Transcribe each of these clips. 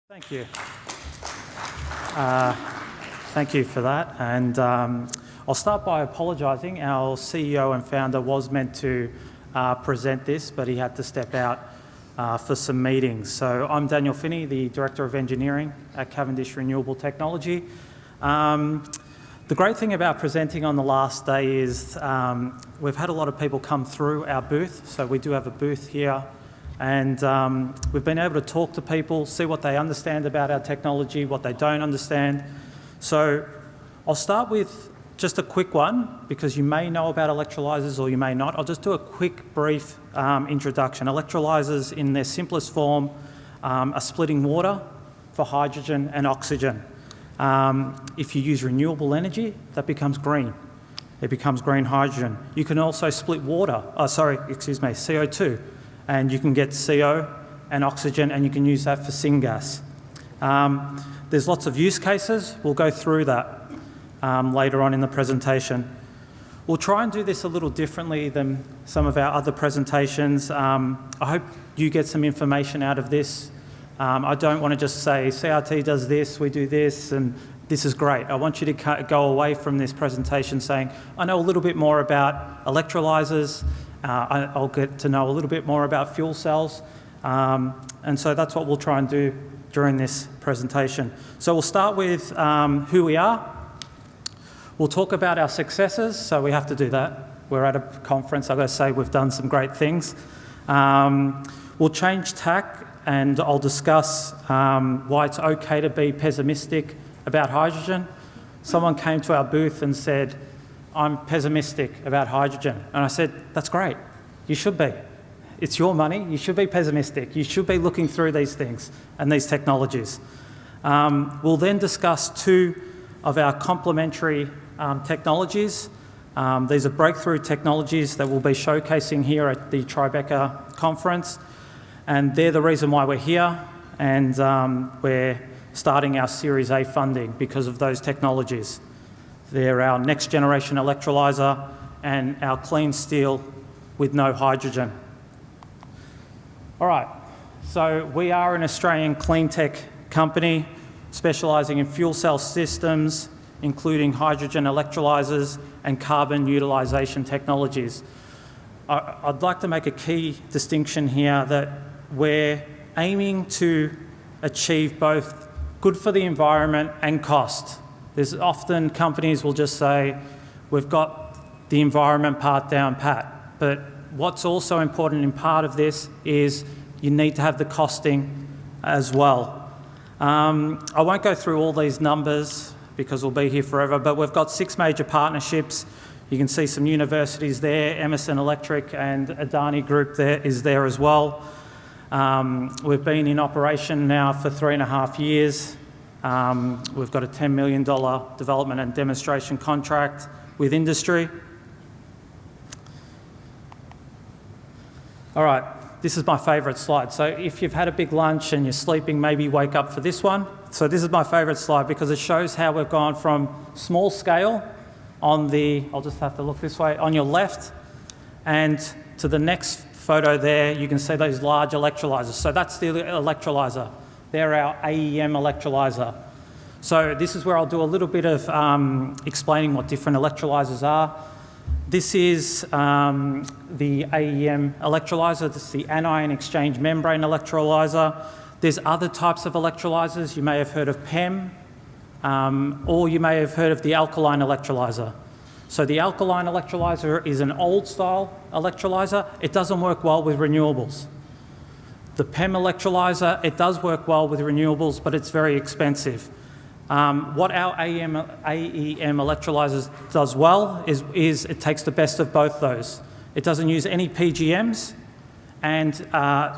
Thank you. Thank you for that. And I'll start by apologising. Our CEO and founder was meant to present this, but he had to step out for some meetings. So I'm Daniel Finney, the Director of Engineering at Cavendish Renewable Technology. The great thing about presenting on the last day is we've had a lot of people come through our booth. So we do have a booth here. And we've been able to talk to people, see what they understand about our technology, what they don't understand. So I'll start with just a quick one, because you may know about electrolyzers or you may not. I'll just do a quick, brief introduction. Electrolyzers, in their simplest form, are splitting water for hydrogen and oxygen. If you use renewable energy, that becomes green. It becomes green hydrogen. You can also split CO2. And you can get CO and oxygen, and you can use that for syngas. There's lots of use cases. We'll go through that later on in the presentation. We'll try and do this a little differently than some of our other presentations. I hope you get some information out of this. I don't want to just say, CRT does this, we do this, and this is great. I want you to go away from this presentation saying, I know a little bit more about electrolyzers. I'll get to know a little bit more about fuel cells. And so that's what we'll try and do during this presentation. So we'll start with who we are. We'll talk about our successes. So we have to do that. We're at a conference. I've got to say we've done some great things. We'll change tack, and I'll discuss why it's okay to be pessimistic about hydrogen. Someone came to our booth and said, I'm pessimistic about hydrogen. And I said, that's great. You should be. It's your money. You should be pessimistic. You should be looking through these things and these technologies. We'll then discuss two of our complementary technologies. These are breakthrough technologies that we'll be showcasing here at the Tribeca conference. And they're the reason why we're here. And we're starting our Series A funding because of those technologies. They're our next generation electrolyzer and our clean steel with no hydrogen. All right, so we are an Australian clean tech company specialising in fuel cell systems, including hydrogen electrolyzers and carbon utilisation technologies. I'd like to make a key distinction here that we're aiming to achieve both good for the environment and cost. There's often companies will just say, we've got the environment part down pat. But what's also important in part of this is you need to have the costing as well. I won't go through all these numbers because we'll be here forever, but we've got 6 major partnerships. You can see some universities there. Emerson Electric and Adani Group is there as well. We've been in operation now for 3.5 years. We've got a $10 million development and demonstration contract with industry. All right, this is my favourite slide. So if you've had a big lunch and you're sleeping, maybe wake up for this one. So this is my favourite slide because it shows how we've gone from small scale on the, I'll just have to look this way, on your left, and to the next photo there, you can see those large electrolyzers. So that's the electrolyzer. They're our AEM electrolyzer. So this is where I'll do a little bit of explaining what different electrolyzers are. This is the AEM electrolyzer. This is the anion exchange membrane electrolyzer. There's other types of electrolyzers. You may have heard of PEM, or you may have heard of the alkaline electrolyzer. So the alkaline electrolyzer is an old style electrolyzer. It doesn't work well with renewables. The PEM electrolyzer, it does work well with renewables, but it's very expensive. What our AEM electrolyzer does well is it takes the best of both those. It doesn't use any PGMs, and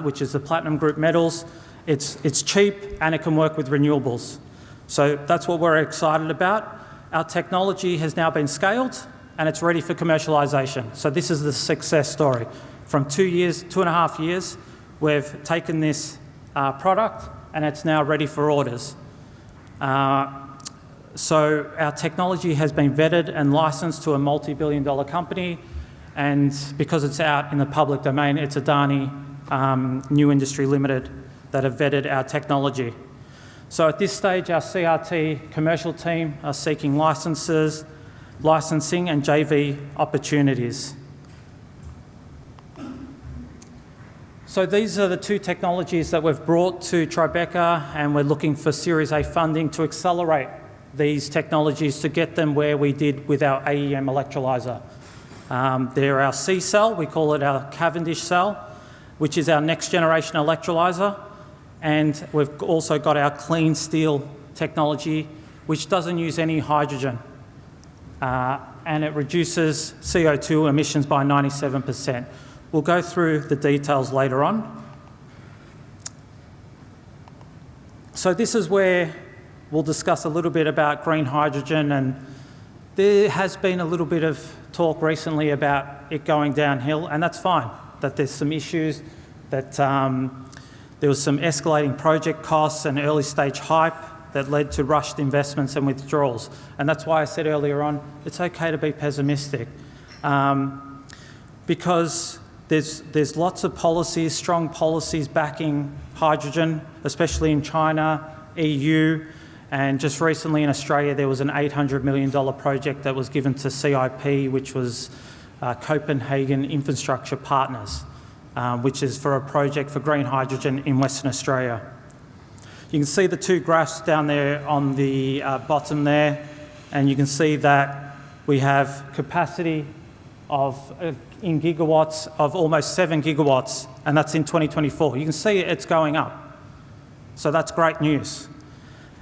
which is the platinum group metals. It's cheap and it can work with renewables. So that's what we're excited about. Our technology has now been scaled and it's ready for commercialization. So this is the success story. From 2.5 years, we've taken this product and it's now ready for orders. So our technology has been vetted and licensed to a multi-billion-dollar company, and because it's out in the public domain, it's Adani New Industry Limited that have vetted our technology. So at this stage, our CRT commercial team are seeking licensing and JV opportunities. So these are the two technologies that we've brought to Tribeca, and we're looking for Series A funding to accelerate these technologies to get them where we did with our AEM electrolyser. They're our C cell, we call it our Cavendish cell, which is our next generation electrolyser. And we've also got our clean steel technology, which doesn't use any hydrogen. And it reduces CO2 emissions by 97%. We'll go through the details later on. So this is where we'll discuss a little bit about green hydrogen, and there has been a little bit of talk recently about it going downhill, and that's fine, that there's some issues, that there was some escalating project costs and early stage hype that led to rushed investments and withdrawals. And that's why I said earlier on, it's okay to be pessimistic, because there's lots of policies, strong policies backing hydrogen, especially in China, EU, and just recently in Australia there was an $800 million project that was given to CIP, which was Copenhagen Infrastructure Partners, which is for a project for green hydrogen in Western Australia. You can see the two graphs down there on the bottom there, and you can see that we have capacity of in gigawatts of almost 7 gigawatts, and that's in 2024. You can see it's going up. So that's great news.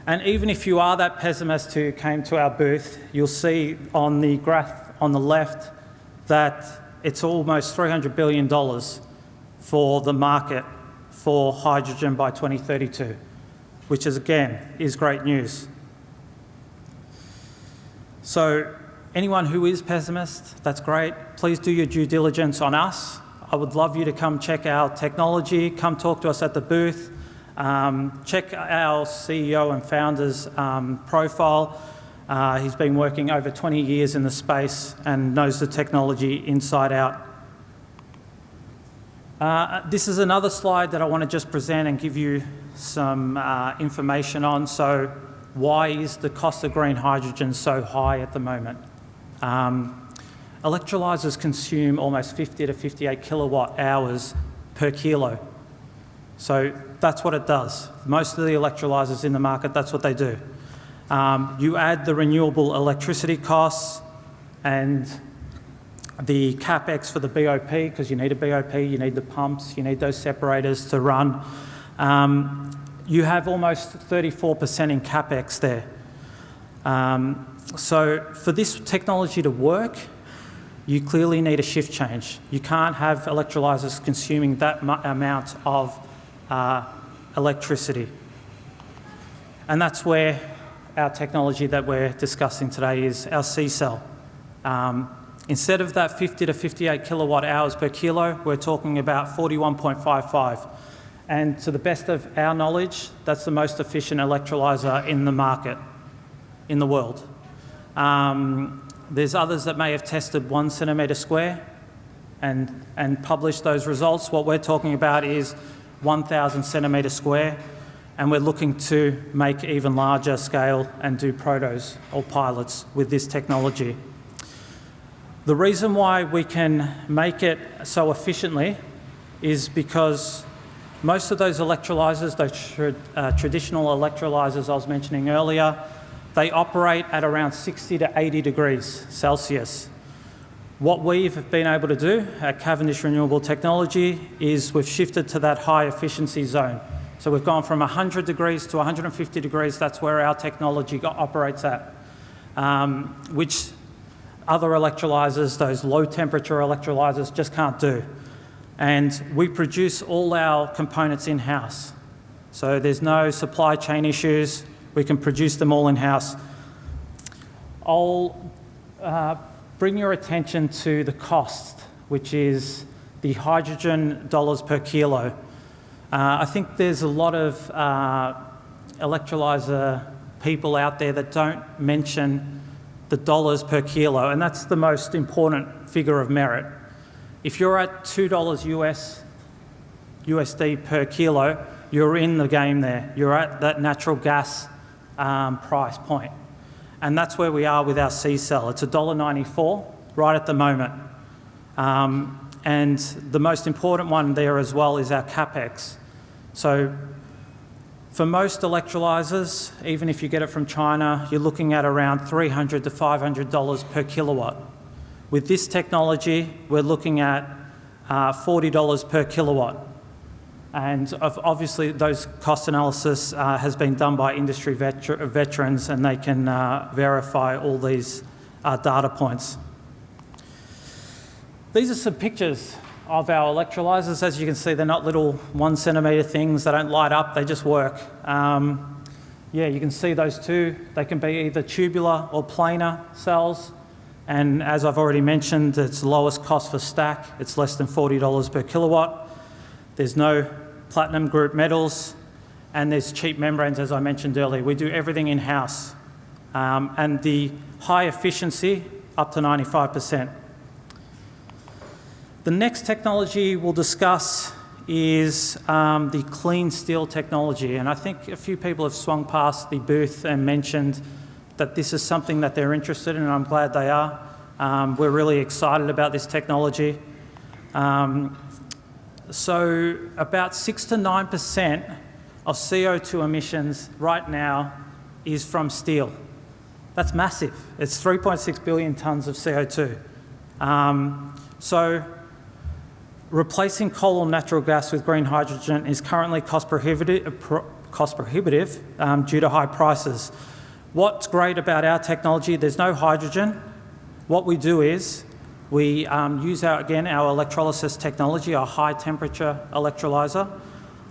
And even if you are that pessimist who came to our booth, you'll see on the graph on the left that it's almost $300 billion for the market for hydrogen by 2032, which is, again, is great news. So anyone who is pessimist, that's great. Please do your due diligence on us. I would love you to come check our technology, come talk to us at the booth, check our CEO and founder's profile. He's been working over 20 years in the space and knows the technology inside out. This is another slide that I want to just present and give you some information on. So why is the cost of green hydrogen so high at the moment? Electrolysers consume almost 50 to 58 kilowatt hours per kilo. So that's what it does. Most of the electrolysers in the market, that's what they do. You add the renewable electricity costs and the CapEx for the BOP, because you need a BOP, you need the pumps, you need those separators to run. You have almost 34% in CapEx there. So for this technology to work, you clearly need a shift change. You can't have electrolysers consuming that amount of electricity. And that's where our technology that we're discussing today is our C-cell. Instead of that 50 to 58 kilowatt hours per kilo, we're talking about 41.55. And to the best of our knowledge, that's the most efficient electrolyser in the market, in the world. There's others that may have tested 1 centimetre square and published those results. What we're talking about is 1,000 centimetre square, and we're looking to make even larger scale and do protos or pilots with this technology. The reason why we can make it so efficiently is because most of those electrolysers, those traditional electrolysers I was mentioning earlier, they operate at around 60 to 80 degrees Celsius. What we've been able to do at Cavendish Renewable Technology is we've shifted to that high efficiency zone. So we've gone from 100 degrees to 150 degrees. That's where our technology operates at, which other electrolysers, those low temperature electrolysers, just can't do. And we produce all our components in-house. So there's no supply chain issues. We can produce them all in-house. I'll bring your attention to the cost, which is the hydrogen dollars per kilo. I think there's a lot of electrolyser people out there that don't mention the dollars per kilo, and that's the most important figure of merit. If you're at $2 USD per kilo, you're in the game there. You're at that natural gas price point. And that's where we are with our C-Cell. It's $1.94 right at the moment. And the most important one there as well is our CapEx. So for most electrolyzers, even if you get it from China, you're looking at around $300 to $500 per kilowatt. With this technology, we're looking at $40 per kilowatt. And obviously, those cost analysis has been done by industry veterans, and they can verify all these data points. These are some pictures of our electrolyzers. As you can see, they're not little 1 centimetre things. They don't light up, they just work. Yeah, you can see those two. They can be either tubular or planar cells. And as I've already mentioned, it's lowest cost for stack. It's less than $40 per kilowatt. There's no platinum group metals, and there's cheap membranes, as I mentioned earlier. We do everything in-house. And the high efficiency, up to 95%. The next technology we'll discuss is the clean steel technology. And I think a few people have swung past the booth and mentioned that this is something that they're interested in, and I'm glad they are. We're really excited about this technology. So about 6 to 9% of CO2 emissions right now is from steel. That's massive. It's 3.6 billion tonnes of CO2. So replacing coal or natural gas with green hydrogen is currently cost prohibitive due to high prices. What's great about our technology, there's no hydrogen. What we do is we use, our electrolysis technology, our high temperature electrolyzer,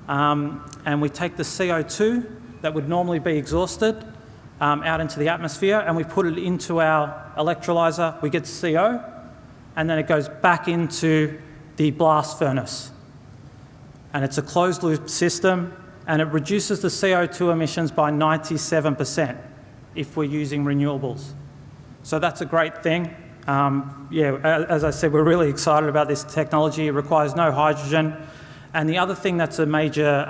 and we take the CO2 that would normally be exhausted out into the atmosphere, and we put it into our electrolyzer. We get CO, and then it goes back into the blast furnace. And it's a closed loop system, and it reduces the CO2 emissions by 97% if we're using renewables. So that's a great thing. As I said, we're really excited about this technology. It requires no hydrogen. And the other thing that's a major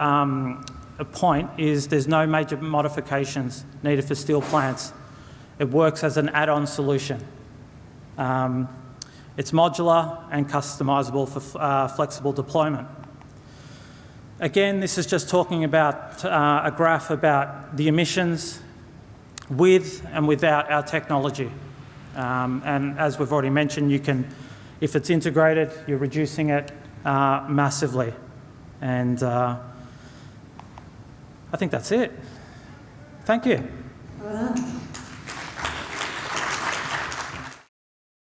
point is there's no major modifications needed for steel plants. It works as an add-on solution. It's modular and customizable for flexible deployment. Again, this is just talking about a graph about the emissions with and without our technology. And as we've already mentioned, you can, if it's integrated, you're reducing it massively. And I think that's it. Thank you. Well done.